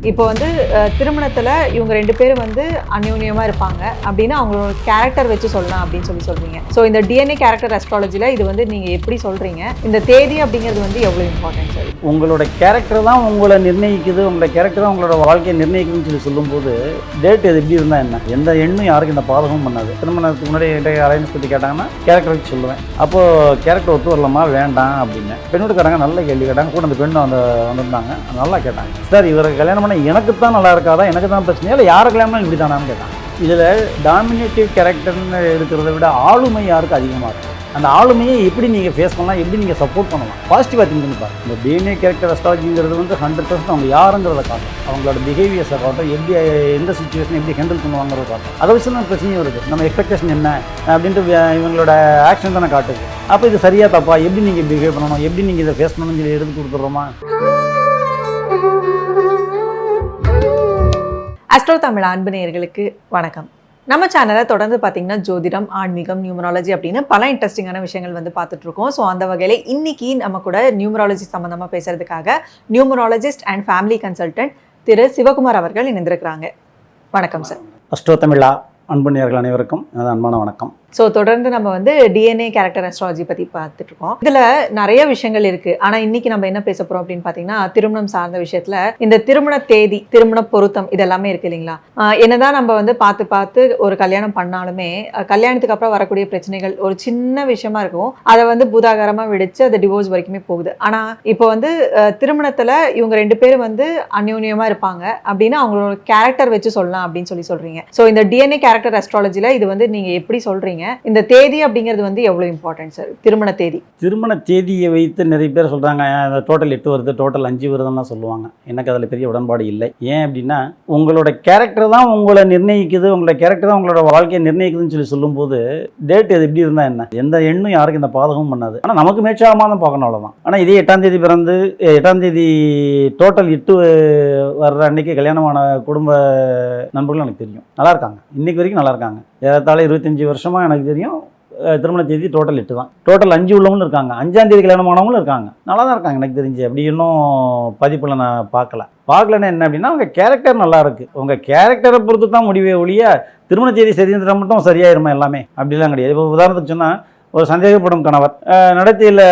இப்போ வந்து திருமணத்தில் இவங்க 2 பேரும் வந்து அந்யோன்யமாக இருப்பாங்க அப்படின்னா அவங்களோட கேரக்டர் வச்சு சொல்லலாம் அப்படின்னு சொல்கிறீங்க. ஸோ இந்த டிஎன்ஏ கேரக்டர் அஸ்ட்ராலஜியில் இது வந்து நீங்கள் எப்படி சொல்கிறீங்க? இந்த தேதி அப்படிங்கிறது வந்து எவ்வளோ இம்பார்ட்டன்ட் சார்? உங்களோட கேரக்டர் தான் உங்களை நிர்ணயிக்குது, உங்களோட கேரக்டர் தான் உங்களோட வாழ்க்கையை நிர்ணயிக்குதுன்னு சொல்லும்போது டேட் இது எப்படி இருந்தால் என்ன, எந்த எண்ணும் யாருக்கு இந்த பாதகமும் பண்ணாது. திருமணத்துக்கு முன்னாடி என்கிட்ட அலைன்ஸ் பற்றி கேட்டாங்கன்னா கேரக்டர் வச்சு சொல்லுவேன். அப்போது கேரக்டர் ஒத்து வரலாமா வேண்டாம் அப்படின்னு பெண்ணோடுக்காரங்க நல்ல கேள்வி கேட்டாங்க. கூட அந்த பெண்ணு வந்திருந்தாங்க, நல்லா கேட்டாங்க. சார் இவரை கல்யாணம் எனக்கு தான் நல்லா இருக்காதா, எனக்கு தான் பிரச்சனையா, இல்லை யாரை கல்யாணம் இப்படி தானான்னு கேட்டாங்க. இதில் டாமினேட்டிவ் கேரக்டர்னு இருக்கிறத விட ஆளுமை யாருக்கு அதிகமாக இருக்கும். அந்த ஆளுமையை எப்படி நீங்கள் ஃபேஸ் பண்ணலாம், எப்படி நீங்கள் சப்போர்ட் பண்ணலாம், பாசிட்டிவாக திங்க் பண்ணி பாருங்க. இந்த டிஎன்ஏ கேரக்டர் அஸ்ட்ராலஜிங்கிறது வந்து 100% அவங்க யாருங்கிறத காட்டும், அவங்களோட பிஹேவியர்ஸை காட்டும், எப்படி எந்த சுச்சுவேஷன் எப்படி ஹேண்டில் பண்ணுவாங்கிறத காட்டும். அதை வச்சு தான் பிரச்சனையும் வருது. நம்ம எக்ஸ்பெக்டேஷன் என்ன அப்படின்ட்டு இவங்களோட ஆக்ஷன் தானே காட்டுது. அப்போ இது சரியாக தப்பா, எப்படி நீங்கள் பிஹேவ் பண்ணணும், எப்படி நீங்கள் இதை ஃபேஸ் பண்ணணும்னு சொல்லி எடுத்து கொடுத்துட்றோமா? அஸ்ட்ரோ தமிழ் அன்பு நேயர்களுக்கு வணக்கம். நம்ம சேனலை தொடர்ந்து பார்த்தீங்கன்னா ஜோதிடம், ஆன்மீகம், நியூமராலஜி அப்படின்னு பல இன்ட்ரெஸ்டிங்கான விஷயங்கள் வந்து பார்த்துட்ருக்கோம். ஸோ அந்த வகையில் இன்னைக்கு நம்ம கூட நியூமராலஜி சம்மந்தமாக பேசுறதுக்காக நியூமராலஜிஸ்ட் அண்ட் ஃபேமிலி கன்சல்டன்ட் திரு சிவகுமார் அவர்கள் இணைந்திருக்கிறாங்க. வணக்கம் சார். அஸ்ட்ரோ தமிழா அன்பு நேயர்கள் அனைவருக்கும் அன்பான வணக்கம். ஸோ தொடர்ந்து நம்ம வந்து டிஎன்ஏ கேரக்டர் அஸ்ட்ராலஜி பற்றி பார்த்துட்டு இருக்கோம். இதில் நிறைய விஷயங்கள் இருக்குது. ஆனால் இன்னைக்கு நம்ம என்ன பேச போகிறோம் அப்படின்னு பார்த்தீங்கன்னா திருமணம் சார்ந்த விஷயத்தில் இந்த திருமண தேதி, திருமண பொருத்தம் இதெல்லாமே இருக்குது இல்லைங்களா? என்னதான் நம்ம வந்து பார்த்து ஒரு கல்யாணம் பண்ணாலுமே கல்யாணத்துக்கு அப்புறம் வரக்கூடிய பிரச்சனைகள் ஒரு சின்ன விஷயமா இருக்கும். அதை வந்து பூதாகாரமாக விடிச்சு அது டிவோர்ஸ் வரைக்குமே போகுது. ஆனால் இப்போ வந்து திருமணத்தில் இவங்க 2 பேரும் வந்து அந்யோன்யமாக இருப்பாங்க அப்படின்னா அவங்களோட கேரக்டர் வச்சு சொல்லலாம் அப்படின்னு சொல்கிறீங்க. ஸோ இந்த டிஎன்ஏ கேரக்டர் அஸ்ட்ராலஜியில் இது வந்து நீங்கள் எப்படி சொல்கிறீங்க? இந்த தேதி அப்படிங்கிறது வந்து எவ்வளவு இம்பார்ட்டன்ட் சார்? திருமண தேதியை வைத்து நிறைய பேர் சொல்றாங்க டோட்டல் 8 வருது, டோட்டல் 5 வருதுன்னா சொல்லுவாங்க. எனக்கு அதில் பெரிய உடன்பாடு இல்லை. ஏன் அப்படின்னா உங்களோட கேரக்டர் தான் உங்களை நிர்ணயிக்குது, உங்களோட கேரக்டர் தான் உங்களோட வாழ்க்கையை நிர்ணயிக்குதுன்னு சொல்லும்போது டேட் இது எப்படி இருந்தால் என்ன, எந்த எண்ணும் யாருக்கு இந்த பாதகமும் பண்ணாது. ஆனால் நமக்கு மேட்சாகமா தான் பார்க்கணும், அவ்வளோதான். ஆனால் இதே 8ஆம் தேதி பிறந்து 8ஆம் தேதி டோட்டல் 8 வர்ற அன்னைக்கு கல்யாணமான குடும்ப நண்பர்களும் எனக்கு தெரியும், நல்லா இருக்காங்க, இன்னைக்கு வரைக்கும் நல்லா இருக்காங்க. ஏறத்தாழ 25 வருஷமாக எனக்கு தெரியும். திருமண தேதி டோட்டல் 8 தான், டோட்டல் 5 உள்ளவங்களும் இருக்காங்க, 5ஆம் தேதி கல்யாணமானவங்களும் இருக்காங்க, நல்லா தான் இருக்காங்க எனக்கு தெரிஞ்சு. அப்படி இன்னும் பதிப்பில் நான் பார்க்கலன்னா என்ன அப்படின்னா உங்கள் கேரக்டர் நல்லா இருக்குது. உங்கள் கேரக்டரை பொறுத்து தான் முடிவே ஒழிய திருமண தேதி சரியாக மட்டும் சரியாயிருமா எல்லாமே அப்படிலாம் கிடையாது. இப்போ உதாரணத்துக்கு சொன்னால் ஒரு சந்தேகப்படும் கணவர் நடத்தையில்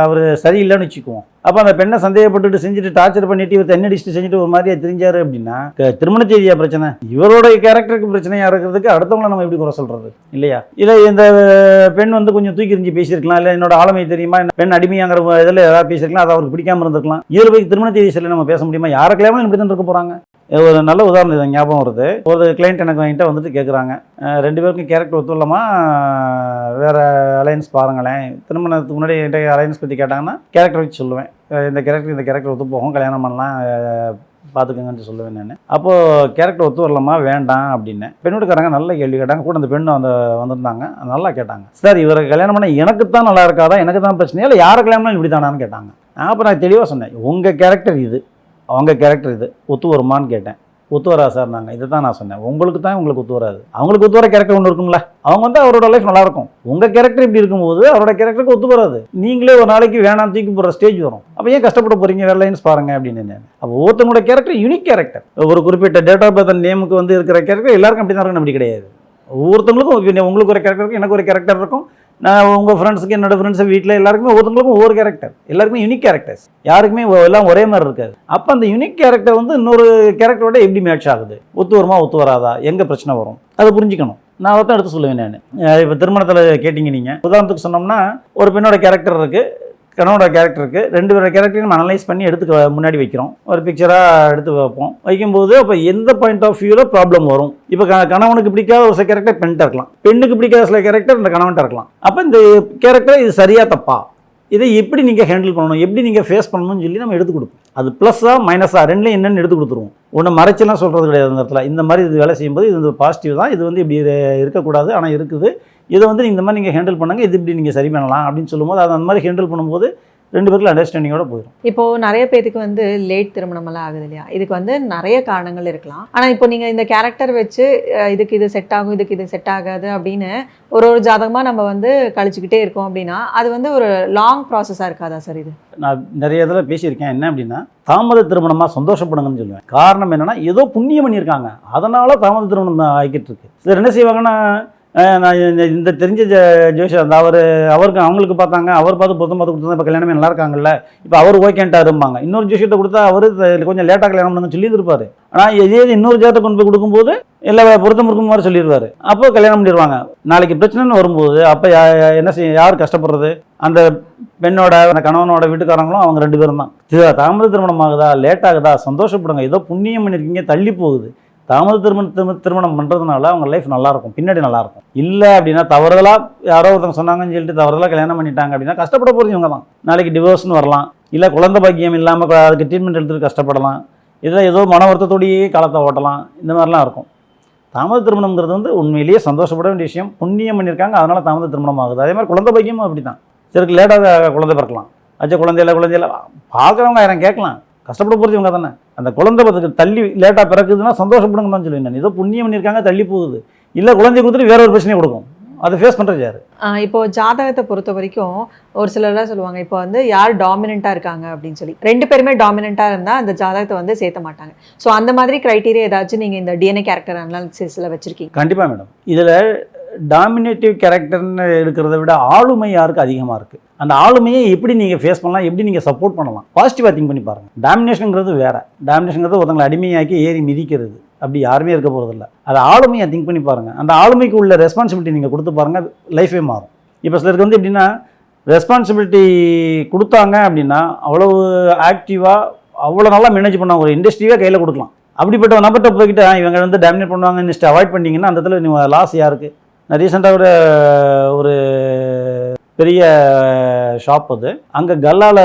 அவர் சரியில்லைன்னு வச்சுக்குவோம். அப்போ அந்த பெண்ணை சந்தேகப்பட்டுட்டு செஞ்சுட்டு டார்ச்சர் பண்ணிட்டு இவர் தண்ணி அடிச்சுட்டு செஞ்சுட்டு ஒரு மாதிரியா தெரிஞ்சாரு அப்படின்னா திருமண தேதியா பிரச்சனை? இவருடைய கேரக்டருக்கு பிரச்சனையா இருக்கிறதுக்கு அடுத்தவங்களை நம்ம எப்படி குறை சொல்றது இல்லையா? இல்லை இந்த பெண் வந்து கொஞ்சம் தூக்கி எறிஞ்சு பேசியிருக்கலாம், இல்லை என்னோட ஆளுமை தெரியுமா, பெண் அடிமையாங்கிற இதில் ஏதாவது பேசியிருக்கலாம், அது அவருக்கு பிடிக்காம இருந்திருக்கலாம். இதில் போய் திருமண தேதி சொல்லி நம்ம பேச முடியுமா? யாரை கல்யாணம் இப்படி தான் இருக்க போகிறாங்க. ஒரு நல்ல உதாரணம் இது ஞாபகம் வருது. ஒரு கிளைண்ட் எனக்கு என்கிட்ட வந்துட்டு கேட்குறாங்க, 2 பேருக்கும் கேரக்டர் ஒத்து இல்லாமா, வேறு அலையன்ஸ் பாருங்களேன். திருமணத்துக்கு முன்னாடி என்கிட்ட அலையன்ஸ் பற்றி கேட்டாங்கன்னா கேரக்டர் வச்சு சொல்லுவேன். இந்த கேரக்டர் ஒத்து போகும், கல்யாணம் பண்ணலாம், பார்த்துக்கங்கன்னு சொல்லுவேன் நான். அப்போது கேரக்டர் ஒத்து வரலாமா வேண்டாம் அப்படின்னு பெண்ணோடுக்காரங்க நல்ல கேள்வி கேட்டாங்க. கூட அந்த பெண்ணு வந்திருந்தாங்க, நல்லா கேட்டாங்க. சார் இவரை கல்யாணம் பண்ண எனக்கு தான் நல்லா இருக்காதா, எனக்கு தான் பிரச்சனையா, இல்லை யாரை கல்யாணம் இப்படி தானான்னு கேட்டாங்க. அப்போ நான் தெளிவாக சொன்னேன், உங்கள் கேரக்டர் இது, அவங்க கேரக்டர் இது, ஒத்து வருமானு கேட்டேன். ஒத்து வரா சார் நாங்கள் இதை தான் நான் சொன்னேன். உங்களுக்கு தான் உங்களுக்கு ஒத்து வராது, அவங்களுக்கு ஒத்து வர கேரக்டர் ஒன்று இருக்கும்ல, அவங்க வந்து அவரோட லைஃப் நல்லாயிருக்கும். உங்கள் கேரக்டர் இப்படி இருக்கும்போது அவரோட கேரக்டருக்கு ஒத்து வராது. நீங்களே ஒரு நாளைக்கு வேணாம் தூக்கி போகிற ஸ்டேஜ் வரும். அப்போ ஏன் கஷ்டப்பட போகிறீங்க, வேற லைன்ஸ் பாருங்க அப்படின்னு. அப்போ ஒருத்தவங்களோட கேரக்டர் யூனிக் கேரக்டர். ஒரு குறிப்பிட்ட டேட் ஆஃப் பர்த் நேமுக்கு வந்து இருக்கிற கேரக்டர் எல்லாருக்கும் அப்படி தான் இருக்கணும், அப்படி கிடையாது. ஒவ்வொருத்தவங்களுக்கும் உங்களுக்கு ஒரு கேரக்டர் இருக்கும், எனக்கு ஒரு கேரக்டர் இருக்கும், நான் உங்கள் ஃப்ரெண்ட்ஸுக்கு என்னோடய ஃப்ரெண்ட்ஸு வீட்டில் எல்லாருக்குமே ஒவ்வொருத்தங்களுக்கும் ஒவ்வொரு கேரக்டர், எல்லாருக்குமே யூனிக் கேரக்டர்ஸ், யாருக்குமே எல்லாம் ஒரே மாதிரி இருக்காது. அப்போ அந்த யூனிக் கேரக்டர் வந்து இன்னொரு கேரக்டரோட எப்படி மேட்ச் ஆகுது, ஒத்து வருமா ஒத்து வராதா, எங்கே பிரச்சனை வரும், அதை புரிஞ்சுக்கணும். நான் அதை தான் எடுத்து சொல்லுவேன் நான். இப்போ திருமணத்தில் கேட்டிங்க நீங்கள், உதாரணத்துக்கு சொன்னோம்னா ஒரு பெண்ணோட கேரக்டர் இருக்குது, கணவனோட கேரக்டர் இருக்குது, 2 பேரோட கேரக்டரையும் நம்ம அனலைஸ் பண்ணி எடுத்து முன்னாடி வைக்கிறோம், ஒரு பிக்சராக எடுத்து வைப்போம். வைக்கும்போது அப்போ எந்த பாயிண்ட் ஆஃப் வியூவில் ப்ராப்ளம் வரும். இப்போ கணவனுக்கு பிடிக்காத ஒரு சில கேரக்டர் பெண்கிட்ட இருக்கலாம், பெண்ணுக்கு பிடிக்காத சில கேரக்டர் இந்த கணவன்கிட்ட இருக்கலாம். அப்போ இந்த கேரக்டர் இது சரியா தப்பா, இதை எப்படி நீங்கள் ஹேண்டில் பண்ணணும், எப்படி நீங்கள் ஃபேஸ் பண்ணணும்னு சொல்லி நம்ம எடுத்து கொடுப்போம். அது ப்ளஸ்ஸாக மைனஸாக ரெண்டுலேயும் என்னென்னு எடுத்து கொடுத்துருவோம். ஒன்று மறைச்செல்லாம் சொல்கிறது கிடையாது. அந்த இடத்துல இந்த மாதிரி இது வேலை செய்யும்போது இது பாசிட்டிவ் தான், இது வந்து இப்படி இருக்கக்கூடாது, ஆனால் இருக்குது, இதை வந்து இந்த மாதிரி நீங்கள் ஹேண்டில் பண்ணுங்கள், இது இப்படி நீங்கள் சரி பண்ணலாம் அப்படின்னு சொல்லும்போது அதை அந்த மாதிரி ஹேண்டில் பண்ணும்போது 2 பேருக்குள்ள அண்டர்ஸ்டாண்டிங்கோட போயிடும். இப்போ நிறைய பேருக்கு வந்து லேட் திருமணம் எல்லாம் ஆகுது இல்லையா? இதுக்கு வந்து நிறைய காரணங்கள் இருக்கலாம். ஆனா இப்போ நீங்க இந்த கேரக்டர் வச்சு இதுக்கு இது செட் ஆகும், இதுக்கு இது செட் ஆகாது அப்படின்னு ஒரு ஜாதகமா நம்ம வந்து கழிச்சுக்கிட்டே இருக்கோம் அப்படின்னா அது வந்து ஒரு லாங் ப்ராசஸா இருக்காதா சார் இது? நான் நிறைய இதில் பேசியிருக்கேன். என்ன அப்படின்னா, தாமத திருமணமாக சந்தோஷப்படுங்கன்னு சொல்லுவேன். காரணம் என்னன்னா, ஏதோ புண்ணியம் பண்ணியிருக்காங்க, அதனால தாமத திருமணம் தான் ஆகிக்கிட்டு இருக்கு. சிலர் என்ன செய்வாங்கன்னா, நான் இந்த தெரிஞ்ச ஜோஷியர் அந்த அவருக்கு அவங்களுக்கு பார்த்தாங்க, அவர் பார்த்து பொருத்தம் பார்த்து கொடுத்தா இப்போ கல்யாணமே நல்லா இருக்காங்கல்ல, இப்போ அவர் ஓகேன்ட்டாரும்பாங்க. இன்னொரு ஜோஷியத்தை கொடுத்தா அவர் கொஞ்சம் லேட்டாக கல்யாணம் பண்ணுங்க சொல்லியிருப்பாரு. ஆனால் இதே இன்னொரு ஜாதத்தை கொண்டு போய் கொடுக்கும்போது எல்லா பொருத்தம் இருக்கும் மாதிரி சொல்லிடுவார். அப்போ கல்யாணம் பண்ணிடுவாங்க. நாளைக்கு பிரச்சனைன்னு வரும்போது அப்போ என்ன செய்ய, யார் கஷ்டப்படுறது? அந்த பெண்ணோட அந்த கணவனோட வீட்டுக்காரங்களும் அவங்க 2 பேரும் தான். தாமத திருமணம் ஆகுதா, லேட் ஆகுதா, சந்தோஷப்படுங்க, ஏதோ புண்ணியம் பண்ணியிருக்கீங்க, தள்ளி போகுது. தாமத திருமணம் பண்ணுறதுனால அவங்க லைஃப் நல்லாயிருக்கும், பின்னாடி நல்லாயிருக்கும். இல்லை அப்படின்னா தவறுதலாக யாரோ ஒருத்தவங்க சொன்னாங்கன்னு சொல்லிட்டு தவறுதலாக கல்யாணம் பண்ணிட்டாங்க அப்படின்னா கஷ்டப்பட போகிறது இவங்க தான். நாளைக்கு டிவோர்ஸ்னு வரலாம், இல்லை குழந்தை பாக்கியம் இல்லாமல் அதுக்கு ட்ரீட்மெண்ட் எடுத்துகிட்டு கஷ்டப்படலாம், இதில் ஏதோ மன வருத்தத்தோடையே காலத்தை ஓட்டலாம். இந்த மாதிரிலாம் இருக்கும். தாமத திருமணம்ங்கிறது வந்து உண்மையிலேயே சந்தோஷப்பட வேண்டிய விஷயம். புண்ணியம் பண்ணியிருக்காங்க, அதனால் தாமத திருமணம் ஆகுது. அதே மாதிரி குழந்தை பாக்கியமும் அப்படி தான். சிலருக்கு லேட்டாக குழந்தை பிறக்கலாம். குழந்தையில பார்க்குறவங்க யாரும் கேட்கலாம், கஷ்டப்பட போகிறது இவங்க தானே. அந்த குழந்தை பத்துக்கு தள்ளி லேட்டாக பிறக்குதுன்னா சந்தோஷப்படுங்கன்னு தான் சொல்லுவேன். ஏதோ புண்ணியம் பண்ணியிருக்காங்க, தள்ளி போகுது. இல்லை குழந்தை கொடுத்துட்டு வேற ஒரு பிரச்சனையை கொடுக்கும், அதை ஃபேஸ் பண்ணுறது யார்? இப்போ ஜாதகத்தை பொறுத்த வரைக்கும் ஒரு சிலர்லாம் சொல்லுவாங்க, இப்போ வந்து யார் டாமினண்ட்டாக இருக்காங்க அப்படின்னு சொல்லி. 2 பேருமே டாமினண்ட்டாக இருந்தால் அந்த ஜாதகத்தை வந்து சேர்த்த மாட்டாங்க. ஸோ அந்த மாதிரி க்ரைட்டீரியா ஏதாச்சும் நீங்கள் இந்த டிஎன்ஏ கேரக்டர் அனாலிசிஸில் வச்சுருக்கீங்க? கண்டிப்பாக மேடம். இதில் டாமினேட்டிவ் கேரக்டர்னு இருக்கிறத விட ஆளுமை யாருக்கு அதிகமாக இருக்குது, அந்த ஆளுமையை எப்படி நீங்கள் ஃபேஸ் பண்ணலாம், எப்படி நீங்கள் சப்போர்ட் பண்ணலாம், பாசிட்டிவாக திங்க் பண்ணி பாருங்கள். டாமினேஷனுங்கிறது வேறு. டாமினேஷனுங்கிறது ஒருத்தங்களை அடிமையாக்கி ஏறி மிதிக்கிறது, அப்படி யாருமே இருக்க போகிறதில்ல. அதை ஆளுமையை திங்க் பண்ணி பாருங்கள். அந்த ஆளுமைக்கு உள்ள ரெஸ்பான்சிபிலிட்டி நீங்கள் கொடுத்து பாருங்கள், லைஃபே மாறும். இப்போ சிலருக்கு வந்து எப்படின்னா, ரெஸ்பான்சிபிலிட்டி கொடுத்தாங்க அப்படின்னா அவ்வளவு ஆக்டிவாக அவ்வளோ நல்லா மேனேஜ் பண்ண ஒரு இண்டஸ்ட்ரியே கையில் கொடுக்கலாம். அப்படிப்பட்ட நபர்கிட்ட போய்கிட்டு இவங்க வந்து டாமினேட் பண்ணுவாங்கன்னு நினச்சிட்டு அவாய்ட் பண்ணிங்கன்னா அந்த இடத்துல நீங்கள் லாஸ் யாருக்கு? நான் ரீசெண்டாக ஒரு பெரிய ஷாப் அது, அங்கே கல்லால்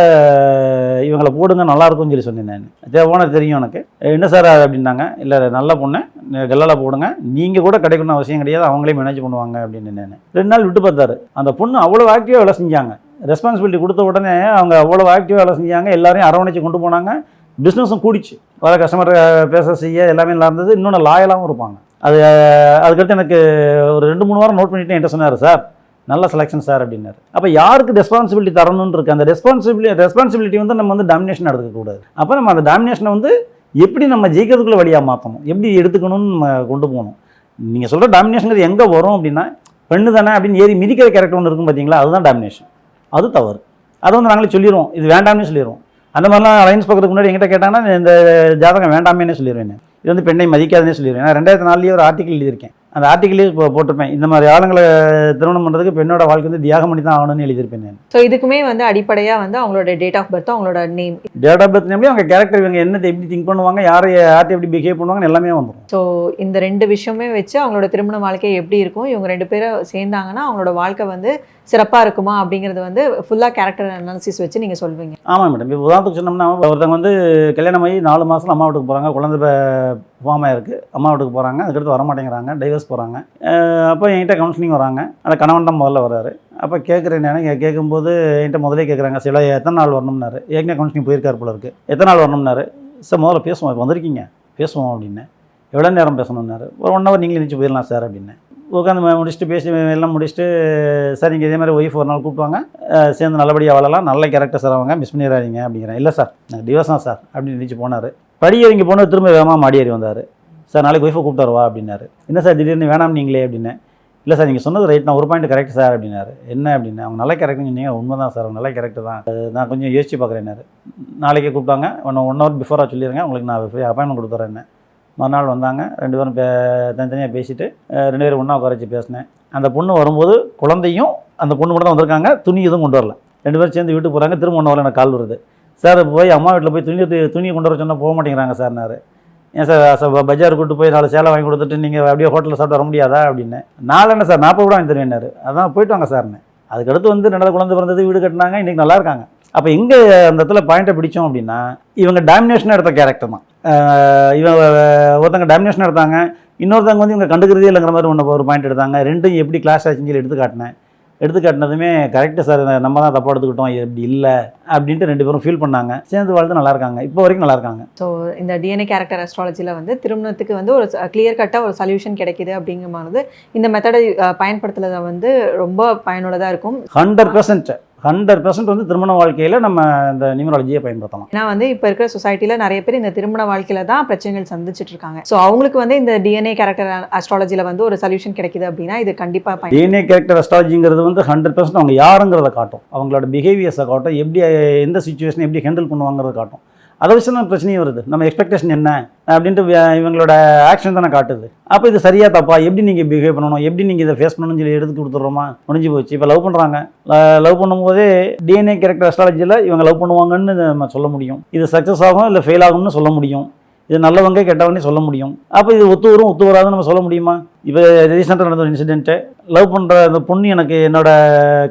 இவங்களை போடுங்க நல்லாயிருக்கும்னு சொல்லி சொன்னேன். நான் ஓனர் தெரியும் எனக்கு. என்ன சார் அப்படின்னாங்க, இல்லை நல்ல பொண்ணு கல்லால் போடுங்க, நீங்கள் கூட கிடைக்கணும்னு அவசியம் கிடையாது, அவங்களே மேனேஜ் பண்ணுவாங்க அப்படின்னு. நான் 2 நாள் விட்டு பார்த்தாரு. அந்த பொண்ணு அவ்வளோ ஆக்டிவாக வேலை செஞ்சாங்க. ரெஸ்பான்சிபிலிட்டி கொடுத்த உடனே அவங்க அவ்வளோ ஆக்டிவாக வேலை செஞ்சாங்க. எல்லாரையும் அரவணைச்சு கொண்டு போனாங்க. பிஸ்னஸும் கூடிச்சு. வர கஸ்டமர் பேச செய்ய எல்லாமே நல்லா இருந்தது. இன்னொன்று லாயலாகவும் இருப்பாங்க. அதுக்கடுத்து எனக்கு ஒரு 2-3 வாரம் நோட் பண்ணிவிட்டு என்கிட்ட சொன்னார், சார் நல்ல செலெக்ஷன் சார் அப்படின்னாரு. அப்போ யாருக்கு ரெஸ்பான்சிபிலிட்டி தரணும்னு இருக்குது, அந்த ரெஸ்பான்சிபிலிட்டி வந்து நம்ம வந்து டாமினேஷன் எடுத்துக்கக்கூடாது. அப்போ நம்ம அந்த டாமினேஷனை வந்து எப்படி நம்ம ஜெயிக்கிறதுக்குள்ள வழியாக மாற்றணும், எப்படி எடுத்துக்கணும்னு நம்ம கொண்டு போகணும். நீங்கள் சொல்கிற டாமினேஷன் எங்கே வரும் அப்படின்னா, பெண்ணு தானே அப்படின்னு ஏறி மிதிக்கிற கேரக்டர் ஒன்று இருக்கும் பார்த்தீங்களா, அதுதான் டாமினேஷன். அது தவறு. அதை வந்து நாங்களே சொல்லிடுவோம், இது வேண்டாம்னு சொல்லிடுவோம். அந்த மாதிரிலாம் அலைன்ஸ் பார்க்கறதுக்கு முன்னாடி என்கிட்ட கேட்டாங்கன்னா இந்த ஜாதகம் வேண்டாமேனே சொல்லிடுவேன். இது வந்து பெண்ணை மதிக்காதுன்னே சொல்லிடுவேன். நான் 2004 ஒரு ஆர்டிக்கல் எழுதியிருக்கேன். அந்த ஆர்டிக்கலே போட்டிருப்பேன், இந்த மாதிரி ஆளுங்களை திருமணம் பண்ணுறதுக்கு பெண்ணோட வாழ்க்கை வந்து தியாகம் பண்ணி தான் ஆகணும்னு எழுதியிருப்பேன் நான். ஸோ இதுக்குமே வந்து அடிப்படையாக வந்து அவங்களோட டேட் ஆஃப் பர்த், அவங்களோட நேம், டேட் ஆஃப் பர்த் நேம்லேயும் அவங்க கேரக்டர், இவங்க என்னத்தை எப்படி திங்க் பண்ணுவாங்க, யார்கிட்ட எப்படி பிஹேவ் பண்ணுவாங்கன்னு எல்லாமே வந்துடும். ஸோ இந்த 2 விஷயமே வச்சு அவங்களோட திருமண வாழ்க்கை எப்படி இருக்கும், இவங்க 2 பேரும் சேர்ந்தாங்கன்னா அவங்களோட வாழ்க்கை வந்து சிறப்பாக இருக்குமா அப்படிங்கிறது வந்து ஃபுல்லாக கேரக்டர் அனாலிசிஸ் வச்சு நீங்கள் சொல்வீங்க? ஆமாம் மேடம். இப்போ உதாரணத்துக்கு சொன்னோம்னா, ஒருத்தவங்க வந்து கல்யாணம் ஆகி 4 மாதம் அம்மா வீட்டுக்கு போகிறாங்க, குழந்தை ஃபார்ம் ஆகிருக்கு, அம்மா வீட்டுக்கு போகிறாங்க, அதுக்கடுத்து வரமாட்டேங்கிறாங்க, டைவர்ஸ் போகிறாங்க. அப்போ என்கிட்ட கவுன்சிலிங் வராங்க. அந்த கணவன் தான் முதல்ல வராரு. அப்போ கேட்குறேன், நான் கேட்கும்போது என்கிட்ட முதலே கேட்குறாங்க, சில எத்தனை நாள் வரணும்னாரு. ஏற்கனவே கவுன்சிலிங் போயிருக்காரு போல இருக்குது. எத்தனை நாள் வரணும்னாரு. சார் முதல்ல பேசுவோம், இப்போ வந்திருக்கீங்க பேசுவோம் அப்படின்னு. எவ்வளோ நேரம் பேசணும்னாரு. ஒரு 1 ஹவர் நீங்களே நினச்சி போயிடலாம் சார் அப்படின்னு. உட்காந்து முடிச்சுட்டு பேசி எல்லாம் முடிச்சுட்டு, சார் நீங்கள் இதே மாதிரி ஒய்ஃப் ஒரு நாள் கூப்பிடுவாங்க, சேர்ந்து நல்லபடியாக வாழலாம், நல்ல கேரக்டர் சார் அவங்க, மிஸ் பண்ணிடாதீங்க அப்படிங்கிறேன். இல்லை சார் நாங்கள் டிவோர்ஸ் தான் சார் அப்படின்னு நினச்சி போனார். படியேறிங்க போனது திரும்ப வேகமாக மாடியேறி வந்தார். சார் நாளைக்கு ஒய்ஃபை கூப்பிட்டு வா அப்படின்னாரு. என்ன சார் திடீர்னு வேணாம் நீங்களே அப்படின்னு. இல்லை சார் நீங்கள் சொன்னது ரைட், நான் ஒரு பாயிண்ட் கரெக்ட் சார் அப்படின்னாரு. என்ன அப்படின்னு. அவங்க நல்ல கேரக்டர்னு சொன்னீங்க, உண்மை தான் சார், அவங்க நல்ல கேரக்டர் தான், நான் கொஞ்சம் யோசிச்சு பார்க்குறேன்னாரு. நாளைக்கே கூப்பிட்டாங்க, 1 ஹவர் பிஃபோராக சொல்லிடுங்க, உங்களுக்கு நான் அப்பாயின்மெண்ட் கொடுத்துறேன்னு. மறுநாள் வந்தாங்க. 2 பேரும் தனித்தனியாக பேசிவிட்டு 2 பேரும் ஒன்றா உட்கார வச்சு பேசினேன். அந்த பொண்ணு வரும்போது குழந்தையும் அந்த பொண்ணு மட்டும் தான் வந்திருக்காங்க, துணி எதுவும் கொண்டு வரல. 2 பேரும் சேர்ந்து வீட்டுக்கு போகிறாங்க. திரும்ப 1 ஹவர் எனக்கு கால் வருது, சார் போய் அம்மா வீட்டில் போய் துணியை கொண்டு வர சொன்னால் போக மாட்டேங்கிறாங்க சார்னாரு. ஏன் சார் பஜார் கூட்டு போய் 4 சேலை வாங்கி கொடுத்துட்டு நீங்கள் அப்படியே ஹோட்டலில் சாப்பிட்டு வர முடியாதா அப்படின்னு. 4 என்ன சார் 40 கூட வாங்கி தருவேன்னாரு. அதான் போயிட்டு வாங்க சார்னு. அதுக்கடுத்து வந்து 2 குழந்தை பிறந்தது, வீடு கட்டினாங்க, இன்றைக்கி நல்லா இருக்காங்க. அப்போ எங்கே அந்த இடத்துல பாயிண்ட்டை பிடிச்சோம் அப்படின்னா, இவங்க டாமினேஷனாக எடுத்த கேரக்டர் தான். இவங்க ஒருத்தங்க டாமினேஷன் எடுத்தாங்க, இன்னொருத்தவங்க வந்து இவங்க கண்டுக்கிறதே இல்லைங்கிற மாதிரி ஒரு பாயிண்ட் எடுத்தாங்க. 2 எப்படி கிளாஸ் ஆச்சுன்னு சொல்லி எடுத்து காட்டினேன். எடுத்துக்காட்டினதுமே கரெக்டு சார், நம்ம தான் தப்பாக எடுத்துக்கிட்டோம், இது இப்படி இல்லை அப்படின்ட்டு 2 பேரும் ஃபீல் பண்ணாங்க. சேர்ந்து வாழ்ந்து நல்லா இருக்காங்க, இப்போ வரைக்கும் நல்லா இருக்காங்க. ஸோ இந்த டிஎன்ஏ கேரக்டர் அஸ்ட்ராலஜியில் வந்து திருமணத்துக்கு வந்து ஒரு கிளியர் கட்டாக ஒரு சொல்யூஷன் கிடைக்குது அப்படிங்கும்போது இந்த மெத்தடை பயன்படுத்துறத வந்து ரொம்ப பயனுள்ளதாக இருக்கும். 100% வந்து திருமண வாழ்க்கையில் நம்ம இந்த நியூமராலஜியை பயன்படுத்தலாம். ஏன்னா வந்து இப்போ இருக்கிற சொசைட்டியில் நிறைய பேர் இந்த திருமண வாழ்க்கையில் தான் பிரச்சனைகள் சந்திச்சுட்டு இருக்காங்க. ஸோ அவங்களுக்கு வந்து இந்த டிஎன்ஏ கேரக்டர் அஸ்ட்ராலஜியில் வந்து ஒரு சொல்யூஷன் கிடைக்குது அப்படின்னா இது கண்டிப்பாக டிஎன்ஏ கேரக்டர் அஸ்ட்ராலஜிங்கிறது வந்து 100% அவங்க யாருங்கிறத காட்டும், அவங்களோட பிஹேவியர்ஸை காட்டும், எப்படி எந்த சுச்சுவேஷனை எப்படி ஹேண்டில் பண்ணுவாங்கிறத காட்டும். அதை வச்சு தான் பிரச்சனையும் வருது. நம்ம எக்ஸ்பெக்டேஷன் என்ன அப்படின்ட்டு இவங்களோட ஆக்ஷன் தானே காட்டுது. அப்போ இது சரியா தப்பா, எப்படி நீங்கள் பிஹேவ் பண்ணணும், எப்படி நீங்கள் இதை ஃபேஸ் பண்ணணும்னு சொல்லி எடுத்து கொடுத்துட்றோமா, முடிஞ்சு போச்சு. இப்போ லவ் பண்ணுறாங்க, லவ் பண்ணும்போதே டிஎன்ஏ கேரக்டர் அஸ்ட்ராலஜியில் இவங்க லவ் பண்ணுவாங்கன்னு நம்ம சொல்ல முடியும். இது சக்ஸஸ் ஆகும் இல்லை ஃபெயில் ஆகும்னு சொல்ல முடியும். இது நல்லவங்க கெட்டவனே சொல்ல முடியும். அப்போ இது ஒத்து வரும் ஒத்து வராதுன்னு நம்ம சொல்ல முடியுமா? இப்போ ரீசெண்டாக நடந்த ஒரு இன்சிடென்ட்டு, லவ் பண்ணுற அந்த பொண்ணு எனக்கு என்னோட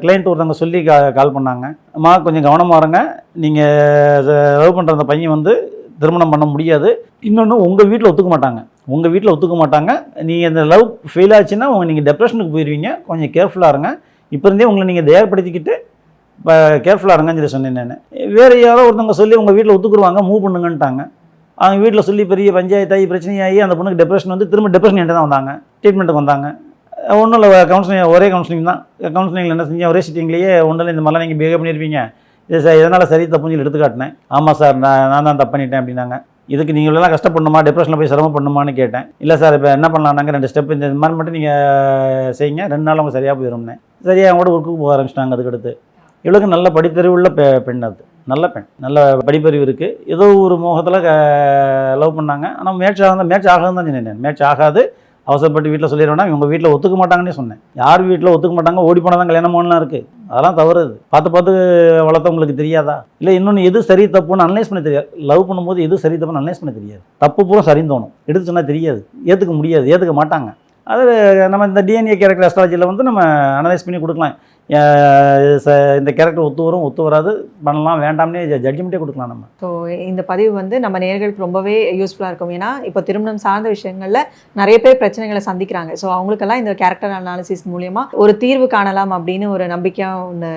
கிளைண்ட் ஒருத்தவங்க சொல்லி கால் பண்ணாங்க, அம்மா கொஞ்சம் கவனமாக இருங்க, நீங்கள் லவ் பண்ணுற அந்த பையன் வந்து திருமணம் பண்ண முடியாது, இன்னொன்று உங்கள் வீட்டில் ஒத்துக்க மாட்டாங்க, நீங்கள் இந்த லவ் ஃபெயில் ஆச்சுன்னா நீங்கள் டெப்ரெஷனுக்கு போயிடுவீங்க, கொஞ்சம் கேர்ஃபுல்லாக இருங்க, இப்போ இருந்தே உங்களை நீங்கள் தயார்படுத்திக்கிட்டு இப்போ கேர்ஃபுல்லாக இருங்கன்னு சொல்லி சொன்னேன். நான் வேறு யாரோ ஒருத்தவங்க சொல்லி உங்கள் வீட்டில் ஒத்துக்குருவாங்க, மூவ் பண்ணுங்கன்ட்டாங்க. அவங்க வீட்டில் சொல்லி பெரிய பஞ்சாயத்தாகி பிரச்சனையாகி அந்த பொண்ணுக்கு டெப்ரெஷன் வந்து திரும்ப டெப்ரெஷன் என்கிட்ட தான் வந்தாங்க, ட்ரீட்மெண்ட்டுக்கு வந்தாங்க. ஒன்றும் இல்லை, கவுன்சிலிங், ஒரே கவுன்சிலிங் தான். கவுன்சிலிங்கில் என்ன செஞ்சேன், ஒரே சிட்டிங்லேயே ஒன்றில் இந்த மாதிரிலாம் நீங்கள் பிஹேவ் பண்ணியிருப்பீங்க, இது சார் இதனால் சரி தப்புன்னு சொல்லி எடுத்துக்காட்டினேன். ஆமாம் சார், நான் தான் தப்பு பண்ணிட்டேன் அப்படின்னாங்க. இதுக்கு நீங்கள் எல்லாம் கஷ்டப்படணுமா, டிப்ரெஷனில் போய் சிரமம் பண்ணுமான்னு கேட்டேன். இல்லை சார், இப்போ என்ன பண்ணலான்னாங்க, 2 ஸ்டெப் இந்த மாதிரி மட்டும் நீங்கள் செய்யுங்க, 2 நாள் அவங்க சரியாக போயிடும்னே. சரியாக அவங்க கூட ஒர்க்குக்கு போக ஆரம்பிச்சிட்டாங்க. அதுக்கடுத்து இவளுக்கு நல்ல படிப்பறிவுள்ள பெண், அது நல்ல பெண், நல்ல படிப்பறிவு இருக்குது. ஏதோ ஒரு மோகத்தில் லவ் பண்ணாங்க. ஆனால் மேட்ச் ஆகாதுன்னு தான் சொன்னேன். மேட்ச் ஆகாது, அவசரப்பட்டு வீட்டில் சொல்லிடுவேன்னா இவங்க வீட்டில் ஒத்துக்க மாட்டாங்கன்னே சொன்னேன். யார் வீட்டில் ஒத்துக்க மாட்டாங்க, ஓடி போனால் தான் கல்யாணம் பண்ணலாம் இருக்குது. அதெல்லாம் தவறு. பார்த்து வளர்த்தவங்களுக்கு தெரியாதா? இல்லை இன்னொன்று எது சரி தப்புன்னு அனலைஸ் பண்ண தெரியாது. லவ் பண்ணும்போது எது சரி தப்புன்னு அனலைஸ் பண்ண தெரியாது. தப்பு பூரா சரின்னு தோணும், எடுத்து சொன்னால் தெரியாது, ஏற்றுக்க மாட்டாங்க. அது நம்ம இந்த டிஎன்ஏ கேரக்டர் அஸ்ட்ராலஜியில் வந்து நம்ம அனலைஸ் பண்ணி கொடுக்கலாம். இந்த கேரக்டர் ஒத்து வராது, பண்ணலாம் வேண்டாம்னே ஜட்ஜ்மெண்ட்டே கொடுக்கலாம் நம்ம. ஸோ இந்த பதிவு வந்து நம்ம நேயர்களுக்கு ரொம்பவே யூஸ்ஃபுல்லாக இருக்கும். ஏன்னா இப்போ திருமணம் சார்ந்த விஷயங்களில் நிறைய பேர் பிரச்சனைகளை சந்திக்கிறாங்க. ஸோ அவங்களுக்கெல்லாம் இந்த கேரக்டர் அனாலிசிஸ் மூலியமா ஒரு தீர்வு காணலாம் அப்படின்னு ஒரு நம்பிக்கையாக ஒன்று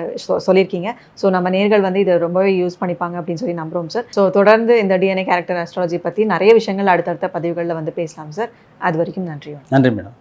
சொல்லியிருக்கீங்க. ஸோ நம்ம நேயர்கள் வந்து இதை ரொம்பவே யூஸ் பண்ணிப்பாங்க அப்படின்னு சொல்லி நம்புகிறோம் சார். ஸோ தொடர்ந்து இந்த டிஎன்ஏ கேரக்டர் அஸ்ட்ராலஜி பற்றி நிறைய விஷயங்கள் அடுத்தடுத்த பதிவுகளில் வந்து பேசலாம் சார். அது வரைக்கும் நன்றி. நன்றி மேடம்.